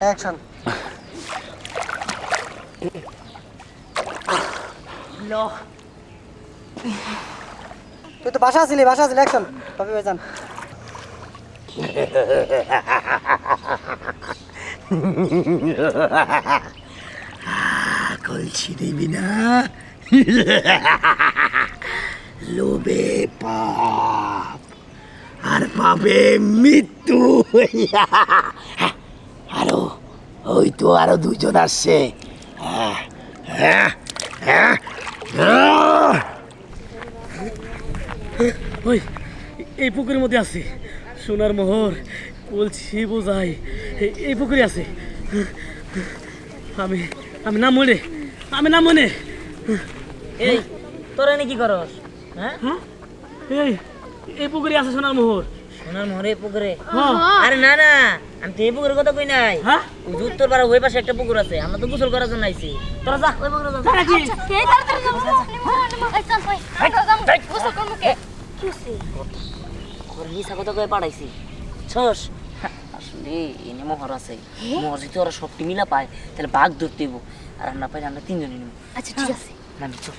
Action. লো তুই তো বাসা আছিলি অ্যাকশন। কপি ভাই যান। কলছি দিবি না লোভে পাপ আর পাবে মৃত্যু। আরো ওই তো আরো দুজন আসছে। ওই এই পুকুরের মধ্যে আছে সোনার মোহর, বলছি বোঝাই এই পুকুরে আছে। আমি আমি নাম মনে এই তোরা নাকি করস? হ্যাঁ এই এই পুকুরে আছে সোনার মোহর। সোনার মোহরে পুকুরে? হ্যাঁ। আরে না না, আমি তো এই পুকুরের কথা কই নাই। হ্যাঁ? ওই যে উত্তর পাড়া ওই পাশে একটা পুকুর আছে, আমরা তো গোসল করার জন্য আইছি। তোরা যা ওই পুকুরে যা। নাকি ওর মিশা কথা কয়ে পাঠাইছি ছস। আসলে এনে মোহর আছে, মোহর যদি ওরা সবটি মিলা পায় তাহলে বাঘ ধরতে হইব, আর আমরা পাইলে আমরা তিনজনই নেব। আচ্ছা ঠিক আছে। নামি চল।